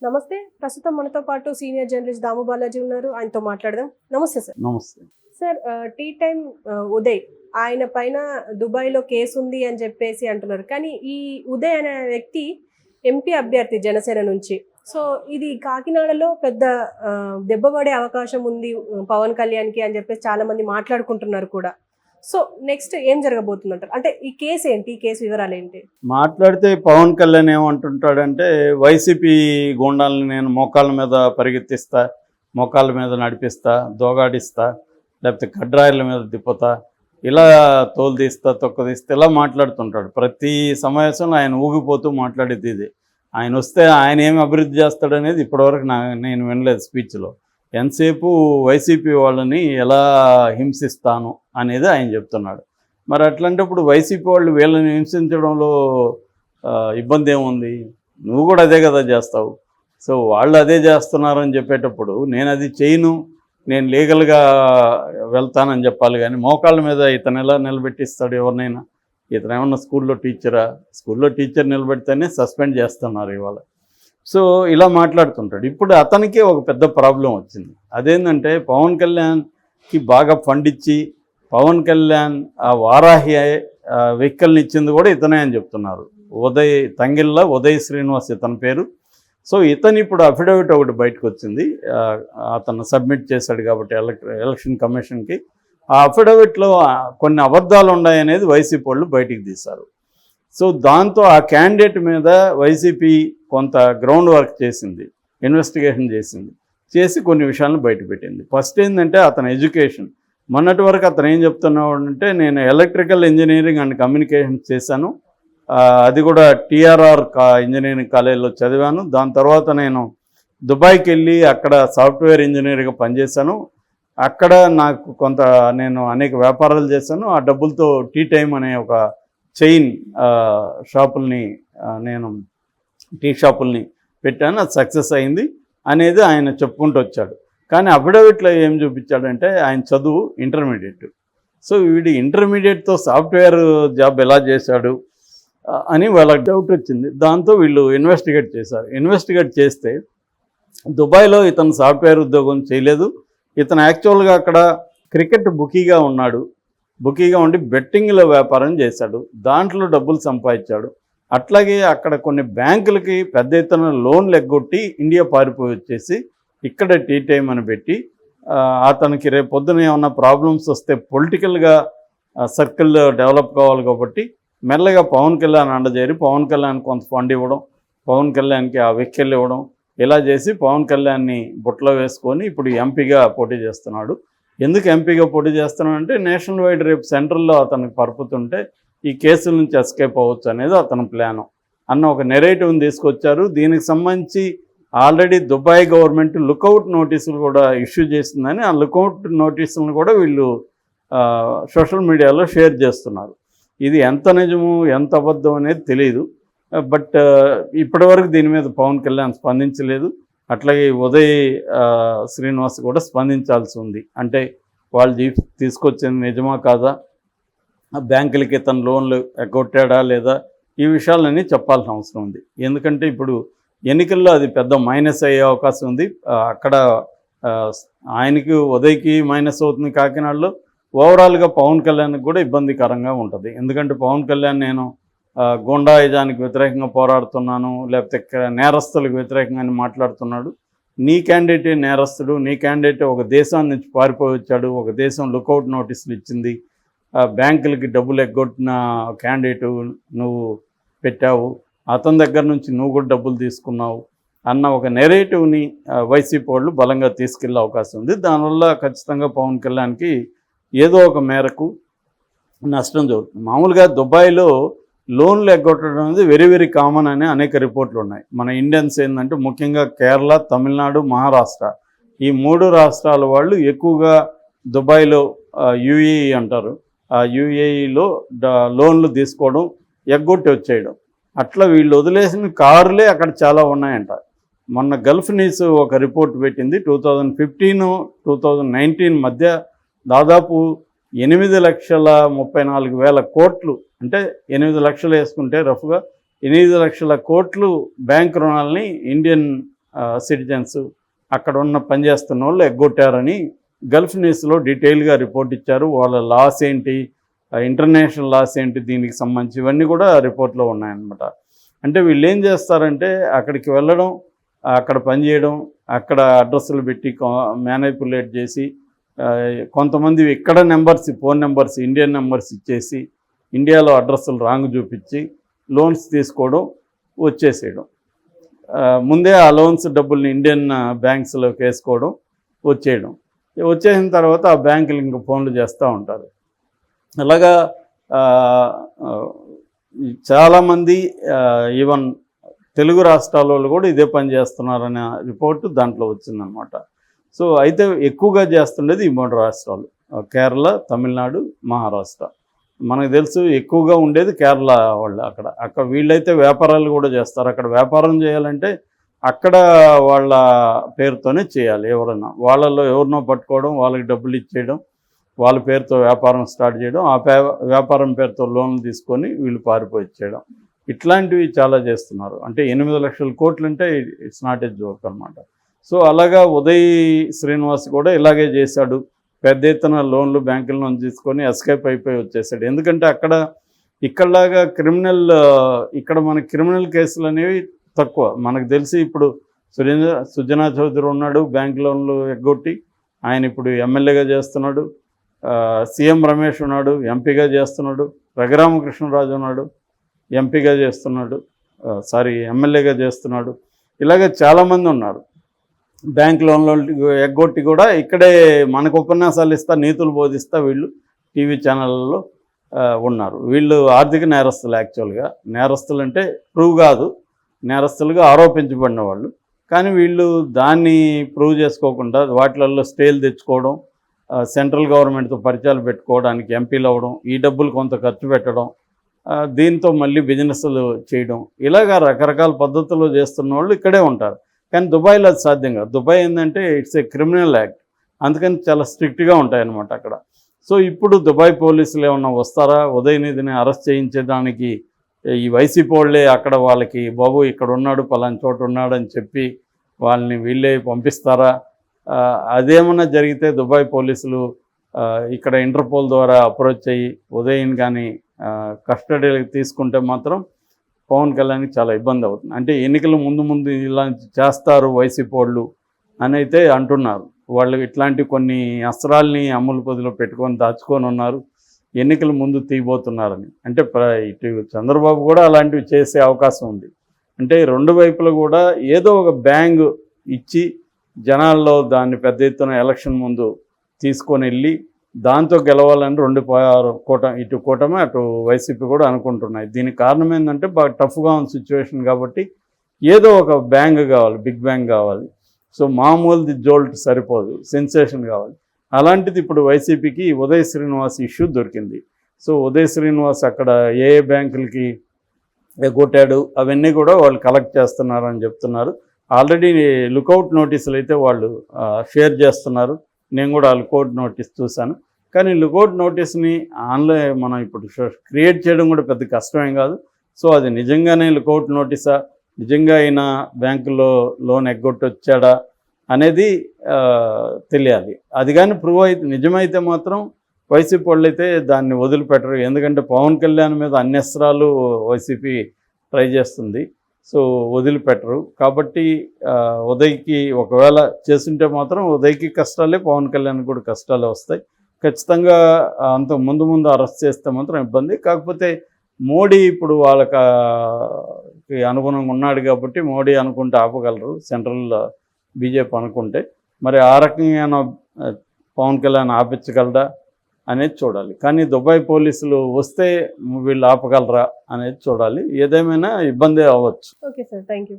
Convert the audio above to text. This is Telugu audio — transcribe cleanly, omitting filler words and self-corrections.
నమస్తే. ప్రస్తుతం మనతో పాటు సీనియర్ జర్నలిస్ట్ దాము బాలాజీ ఉన్నారు. ఆయనతో మాట్లాడదాం. నమస్తే సార్. నమస్తే. సార్ టీ టైమ్ ఉదయ్ ఆయన పైన దుబాయ్‌లో కేసుంది అని చెప్పేసి అంటున్నారు. కానీ ఈ ఉదయ్ అనే వ్యక్తి ఎంపీ అభ్యర్థి జనసేన నుంచి. సో ఇది కాకినాడలో పెద్ద దెబ్బ పడే అవకాశం ఉంది పవన్ కళ్యాణ్‌కి అని చెప్పేసి చాలామంది మాట్లాడుకుంటున్నారు కూడా. సో నెక్స్ట్ ఏం జరగబోతుందంటారు? అంటే ఈ కేసు ఏంటి? ఈ కేసు వివరాలేంటి? మాట్లాడితే పవన్ కళ్యాణ్ ఏమంటుంటాడంటే, వైసీపీ గూండాలని నేను మోకాళ్ళ మీద పరిగెత్తిస్తా, మోకాళ్ళ మీద నడిపిస్తా, దోగాడిస్తా, లేకపోతే కడ్రాయిల మీద తిప్పుతా, ఇలా తోలు తీస్తా, తొక్క తీస్తా, ఇలా మాట్లాడుతుంటాడు. ప్రతి సమావేశంలో ఆయన ఊగిపోతూ మాట్లాడేది ఇది. ఆయన వస్తే ఆయన ఏమి అభివృద్ధి చేస్తాడనేది ఇప్పటివరకు నేను వినలేదు స్పీచ్లో. ఎంతసేపు వైసీపీ వాళ్ళని ఎలా హింసిస్తాను అనేది ఆయన చెప్తున్నాడు. మరి అట్లాంటప్పుడు వైసీపీ వాళ్ళు వీళ్ళని హింసించడంలో ఇబ్బంది ఏముంది? నువ్వు కూడా అదే కదా చేస్తావు. సో వాళ్ళు అదే చేస్తున్నారని చెప్పేటప్పుడు నేను అది చేయను, నేను లీగల్గా వెళ్తానని చెప్పాలి. కానీ మోకాళ్ళ మీద ఇతను ఎలా నిలబెట్టిస్తాడు ఎవరినైనా? ఇతను ఏమన్నా స్కూల్లో టీచరా? స్కూల్లో టీచర్ నిలబెడితేనే సస్పెండ్ చేస్తున్నారు ఇవాళ. సో ఇలా మాట్లాడుతుంటాడు. ఇప్పుడు అతనికే ఒక పెద్ద ప్రాబ్లం వచ్చింది. అదేంటంటే పవన్ కళ్యాణ్కి బాగా ఫండ్ ఇచ్చి పవన్ కళ్యాణ్ ఆ వారాహి వెహికల్ని ఇచ్చింది కూడా ఇతనే అని చెప్తున్నారు. తంగిళ్ళ ఉదయ్ శ్రీనివాస్ ఇతని పేరు. సో ఇతను ఇప్పుడు అఫిడవిట్ ఒకటి బయటకు వచ్చింది, అతను సబ్మిట్ చేశాడు కాబట్టి ఎలక్షన్ కమిషన్కి. ఆ అఫిడవిట్లో కొన్ని అబద్ధాలు ఉన్నాయనేది వైసీపీ వాళ్ళు బయటికి తీశారు. సో దాంతో ఆ క్యాండిడేట్ మీద వైసీపీ కొంత గ్రౌండ్ వర్క్ చేసింది, ఇన్వెస్టిగేషన్ చేసి కొన్ని విషయాలను బయటపెట్టింది. ఫస్ట్ ఏంటంటే అతని ఎడ్యుకేషన్. మొన్నటి వరకు అతను ఏం చెప్తున్నాడంటే, నేను ఎలక్ట్రికల్ ఇంజనీరింగ్ అండ్ కమ్యూనికేషన్ చేశాను, అది కూడా టీఆర్ఆర్ ఇంజనీరింగ్ కాలేజీలో చదివాను. దాని తర్వాత నేను దుబాయ్కి వెళ్ళి అక్కడ సాఫ్ట్వేర్ ఇంజనీర్గా పనిచేశాను. అక్కడ నాకు నేను అనేక వ్యాపారాలు చేశాను. ఆ డబ్బులతో టీ టైమ్ అనే ఒక చైన్ షాపుల్ని నేను టీ షాపుల్ని పెట్టాను, అది సక్సెస్ అయింది అనేది ఆయన చెప్పుకుంటూ వచ్చాడు. కానీ అఫిడవిట్లో ఏం చూపించాడంటే ఆయన చదువు ఇంటర్మీడియట్. సో వీడి ఇంటర్మీడియట్తో సాఫ్ట్వేర్ జాబ్ ఎలా చేశాడు అని వాళ్ళకి డౌట్ వచ్చింది. దాంతో వీళ్ళు ఇన్వెస్టిగేట్ చేశారు. ఇన్వెస్టిగేట్ చేస్తే దుబాయ్లో ఇతను సాఫ్ట్వేర్ ఉద్యోగం చేయలేదు. ఇతను యాక్చువల్గా అక్కడ క్రికెట్ బుకీగా ఉన్నాడు. బుకీగా ఉండి బెట్టింగ్లో వ్యాపారం చేశాడు, దాంట్లో డబ్బులు సంపాదించాడు. అట్లాగే అక్కడ కొన్ని బ్యాంకులకి పెద్ద ఎత్తున లోన్లు ఎగ్గొట్టి ఇండియా పారిపోయి వచ్చేసి ఇక్కడ టీ టైమ్ అని పెట్టి అతనికి రేపు పొద్దున ఏమన్నా ప్రాబ్లమ్స్ వస్తే పొలిటికల్గా సర్కిల్ డెవలప్ కావాలి కాబట్టి మెల్లగా పవన్ కళ్యాణ్ అండజేరి పవన్ కళ్యాణ్ కొంత ఫండ్ ఇవ్వడం, పవన్ కళ్యాణ్కి ఆ వెహికల్ ఇవ్వడం, ఇలా చేసి పవన్ కళ్యాణ్ని బుట్టలో వేసుకొని ఇప్పుడు ఎంపీగా పోటీ చేస్తున్నాడు. ఎందుకు ఎంపీగా పోటీ చేస్తున్నాడంటే నేషనల్ వైడ్ రేపు సెంట్రల్లో అతనికి పరుపుతుంటే ఈ కేసుల నుంచి ఎస్కేప్ అవ్వచ్చు అనేది అతని ప్లాను అన్న ఒక నెరేటివ్ని తీసుకొచ్చారు. దీనికి సంబంధించి ఆల్రెడీ దుబాయ్ గవర్నమెంట్ లుకౌట్ నోటీసులు కూడా ఇష్యూ చేసిందని ఆ లుకౌట్ నోటీసులను కూడా వీళ్ళు సోషల్ మీడియాలో షేర్ చేస్తున్నారు. ఇది ఎంత నిజము ఎంత అబద్ధం అనేది తెలియదు. బట్ ఇప్పటివరకు దీని మీద పవన్ కళ్యాణ్ స్పందించలేదు. అట్లాగే ఉదయ్ శ్రీనివాస్ కూడా స్పందించాల్సి ఉంది. అంటే వాళ్ళు తీసుకొచ్చింది నిజమా కాదా, బ్యాంకులకి తన లోన్లు ఎగ్గొట్టాడా లేదా, ఈ విషయాలన్నీ చెప్పాల్సిన అవసరం ఉంది. ఎందుకంటే ఇప్పుడు ఎన్నికల్లో అది పెద్ద మైనస్ అయ్యే అవకాశం ఉంది. అక్కడ ఆయనకి ఉదయ్కి మైనస్ అవుతుంది కాకినాడలో. ఓవరాల్గా పవన్ కళ్యాణ్కి కూడా ఇబ్బందికరంగా ఉంటుంది. ఎందుకంటే పవన్ కళ్యాణ్ నేను గూండాయిజానికి వ్యతిరేకంగా పోరాడుతున్నాను, లేకపోతే నేరస్తులకు వ్యతిరేకంగా మాట్లాడుతున్నాడు. నీ క్యాండిడేటే నేరస్తుడు, నీ క్యాండిడేటే ఒక దేశం నుంచి పారిపోయి వచ్చాడు, ఒక దేశం లుకౌట్ నోటీసులు ఇచ్చింది, బ్యాంకులకి డబ్బులు ఎగ్గొట్టిన క్యాండిడేటు నువ్వు పెట్టావు, అతని దగ్గర నుంచి నువ్వు కూడా డబ్బులు తీసుకున్నావు అన్న ఒక నెరేటివ్ని వైసీపీ వాళ్ళు బలంగా తీసుకెళ్లే అవకాశం ఉంది. దానివల్ల ఖచ్చితంగా పవన్ కళ్యాణ్కి ఏదో ఒక మేరకు నష్టం జరుగుతుంది. మామూలుగా దుబాయ్లో లోన్లు ఎగ్గొట్టడం అనేది వెరీ వెరీ కామన్ అనే అనేక రిపోర్ట్లు ఉన్నాయి. మన ఇండియన్స్ ఏంటంటే ముఖ్యంగా కేరళ, తమిళనాడు, మహారాష్ట్ర ఈ 3 రాష్ట్రాల వాళ్ళు ఎక్కువగా దుబాయ్లో యూఏఈ అంటారు, ఆ యూఏఈలో లోన్లు తీసుకోవడం, ఎగ్గొట్టి వచ్చేయడం. అట్లా వీళ్ళు వదిలేసిన కారులే అక్కడ చాలా ఉన్నాయంట. మొన్న గల్ఫ్ న్యూస్ ఒక రిపోర్ట్ పెట్టింది. 2015-2019 మధ్య దాదాపు 8,34,000 కోట్లు, అంటే 8 లక్షలు వేసుకుంటే రఫ్గా 8 లక్షల కోట్లు బ్యాంక్ రుణాలని ఇండియన్ సిటిజన్స్, అక్కడ ఉన్న పనిచేస్తున్న వాళ్ళు ఎగ్గొట్టారని గల్ఫ్ న్యూస్లో డీటెయిల్గా రిపోర్ట్ ఇచ్చారు. వాళ్ళ లాస్ ఏంటి, ఇంటర్నేషనల్ లాస్ ఏంటి, దీనికి సంబంధించి ఇవన్నీ కూడా రిపోర్ట్లో ఉన్నాయన్నమాట. అంటే వీళ్ళు ఏం చేస్తారంటే అక్కడికి వెళ్ళడం, అక్కడ పనిచేయడం, అక్కడ అడ్రస్లు పెట్టి మ్యానిపులేట్ చేసి కొంతమంది ఇక్కడ numbers, phone numbers, Indian numbers ఇచ్చేసి ఇండియాలో అడ్రస్లు రాంగ్ చూపించి లోన్స్ తీసుకోవడం, వచ్చేసేయడం. ముందే ఆ లోన్స్ డబ్బుల్ని ఇండియన్ బ్యాంక్స్లోకి వేసుకోవడం, వచ్చేసిన తర్వాత ఆ బ్యాంకులు ఇంకా ఫోన్లు చేస్తూ ఉంటారు. అలాగా చాలామంది ఈవెన్ తెలుగు రాష్ట్రాల వాళ్ళు కూడా ఇదే పని చేస్తున్నారనే రిపోర్టు దాంట్లో వచ్చిందనమాట. సో అయితే ఎక్కువగా చేస్తుండేది ఈ 3 రాష్ట్రాలు, కేరళ, తమిళనాడు, మహారాష్ట్ర. మనకు తెలుసు ఎక్కువగా ఉండేది కేరళ వాళ్ళు. అక్కడ వీళ్ళైతే వ్యాపారాలు కూడా చేస్తారు. అక్కడ వ్యాపారం చేయాలంటే అక్కడ వాళ్ళ పేరుతోనే చేయాలి. ఎవరైనా వాళ్ళల్లో ఎవరినో పట్టుకోవడం, వాళ్ళకి డబ్బులు ఇచ్చేయడం, వాళ్ళ పేరుతో వ్యాపారం స్టార్ట్ చేయడం, ఆ వ్యాపారం పేరుతో లోన్లు తీసుకొని వీళ్ళు పారిపోయి ఇచ్చేయడం, ఇట్లాంటివి చాలా చేస్తున్నారు. అంటే 8 లక్షల కోట్లు అంటే ఇట్స్ నాట్ ఏ జోక్ అనమాట. సో అలాగా ఉదయ్ శ్రీనివాస్ కూడా ఇలాగే చేశాడు. పెద్ద ఎత్తున లోన్లు బ్యాంకుల నుంచి తీసుకొని ఎస్కేప్ అయిపోయి వచ్చేసాడు. ఎందుకంటే ఇక్కడలాగా ఇక్కడ మన క్రిమినల్ కేసులు అనేవి తక్కువ. మనకు తెలిసి ఇప్పుడు సుజనా చౌదరి ఉన్నాడు, బ్యాంక్ లోన్లు ఎగ్గొట్టి ఆయన ఇప్పుడు ఎమ్మెల్యేగా చేస్తున్నాడు. సీఎం రమేష్ ఉన్నాడు, ఎంపీగా చేస్తున్నాడు. రఘురామకృష్ణరాజు ఉన్నాడు, ఎంపీగా చేస్తున్నాడు, ఎమ్మెల్యేగా చేస్తున్నాడు. ఇలాగే చాలామంది ఉన్నారు. బ్యాంక్ లోన్లు ఎగ్గొట్టి కూడా ఇక్కడే మనకు ఉపన్యాసాలు ఇస్తా, నీతులు బోధిస్తా వీళ్ళు టీవీ ఛానళ్ళలో ఉన్నారు. వీళ్ళు ఆర్థిక నేరస్తులు. యాక్చువల్గా నేరస్తులు అంటే ప్రూవ్ కాదు, నేరస్తులుగా ఆరోపించబడిన వాళ్ళు. కానీ వీళ్ళు దాన్ని ప్రూవ్ చేసుకోకుండా వాటిలలో స్టేలు తెచ్చుకోవడం, సెంట్రల్ గవర్నమెంట్తో పరిచయాలు పెట్టుకోవడానికి ఎంపీలు అవ్వడం, ఈ డబ్బులు కొంత ఖర్చు పెట్టడం, దీంతో మళ్ళీ బిజినెస్లు చేయడం, ఇలాగా రకరకాల పద్ధతుల్లో చేస్తున్న వాళ్ళు ఇక్కడే ఉంటారు. కానీ దుబాయ్లో అది సాధ్యం కాదు. దుబాయ్ ఏంటంటే ఇట్స్ ఏ క్రిమినల్ యాక్ట్, అందుకని చాలా స్ట్రిక్ట్గా ఉంటాయన్నమాట అక్కడ. సో ఇప్పుడు దుబాయ్ పోలీసులు ఏమన్నా వస్తారా ఉదయనిధిని అరెస్ట్ చేయించడానికి? ఈ వైసీపీ వాళ్ళే అక్కడ వాళ్ళకి బాబు ఇక్కడ ఉన్నాడు, పలానా చోట ఉన్నాడు అని చెప్పి వాళ్ళని వీళ్ళే పంపిస్తారా? అదేమన్నా జరిగితే దుబాయ్ పోలీసులు ఇక్కడ ఇంటర్పోల్ ద్వారా అప్రోచ్ అయ్యి ఉదయన్ కానీ కస్టడీకి తీసుకుంటే మాత్రం పవన్ కళ్యాణ్కి చాలా ఇబ్బంది అవుతుంది. అంటే ఎన్నికల ముందు ఇలా చేస్తారు వైసీపీ వాళ్ళు అని అయితే అంటున్నారు. వాళ్ళు ఇట్లాంటి కొన్ని అస్త్రాల్ని అమ్ముల పొదిలో పెట్టుకొని దాచుకొని ఉన్నారు, ఎన్నికల ముందు తీయబోతున్నారని. అంటే ఇటు చంద్రబాబు కూడా అలాంటివి చేసే అవకాశం ఉంది. అంటే రెండు వైపులు కూడా ఏదో ఒక బ్యాంగ్ ఇచ్చి జనాల్లో దాన్ని పెద్ద ఎత్తున ఎలక్షన్ ముందు తీసుకొని వెళ్ళి దాంతో గెలవాలని ఇటు కూటమి అటు వైసీపీ కూడా అనుకుంటున్నాయి. దీనికి కారణం ఏంటంటే బాగా టఫ్గా ఉన్న సిచ్యువేషన్ కాబట్టి ఏదో ఒక బ్యాంగ్ కావాలి, బిగ్ బ్యాంగ్ కావాలి. సో మామూలుది జోల్ట్ సరిపోదు, సెన్సేషన్ కావాలి. అలాంటిది ఇప్పుడు వైసీపీకి ఉదయ్ శ్రీనివాస్ ఇష్యూ దొరికింది. సో ఉదయ్ శ్రీనివాస్ అక్కడ ఏ బ్యాంకులకి కొట్టాడు అవన్నీ కూడా వాళ్ళు కలెక్ట్ చేస్తున్నారని చెప్తున్నారు. ఆల్రెడీ లుకౌట్ నోటీసులు అయితే వాళ్ళు షేర్ చేస్తున్నారు. నేను కూడా లుకౌట్ నోటీస్ చూశాను. కానీ లుకౌట్ నోటీస్ని ఆన్లైన్ మనం ఇప్పుడు క్రియేట్ చేయడం కూడా పెద్ద కష్టమేం కాదు. సో అది నిజంగానే లుకౌట్ నోటీసా, నిజంగా అయినా బ్యాంకులో లోన్ ఎగ్గొట్టి వచ్చాడా అనేది తెలియాలి. అది కానీ ప్రూవ్ అయితే నిజమైతే మాత్రం వైసీపీ వాళ్ళు అయితే దాన్ని వదిలిపెట్టరు. ఎందుకంటే పవన్ కళ్యాణ్ మీద అన్ని అస్త్రాలు వైసీపీ ట్రై చేస్తుంది. సో వదిలిపెట్టరు. కాబట్టి ఉదయ్కి ఒకవేళ చేస్తుంటే మాత్రం ఉదయ్కి కష్టాలే, పవన్ కళ్యాణ్ కూడా కష్టాలే వస్తాయి. ఖచ్చితంగా అంత ముందు అరెస్ట్ చేస్తే మాత్రం ఇబ్బంది. కాకపోతే మోడీ ఇప్పుడు వాళ్ళకి అనుగుణంగా ఉన్నాడు కాబట్టి మోడీ అనుకుంటే ఆపగలరు, సెంట్రల్ బీజేపీ అనుకుంటే. మరి ఆ రకంగా పవన్ కళ్యాణ్ ఆపించగలరా అనేది చూడాలి. కానీ దుబాయ్ పోలీసులు వస్తే వీళ్ళు ఆపగలరా అనేది చూడాలి. ఏదేమైనా ఇబ్బంది అవ్వచ్చు. Okay sir, thank you.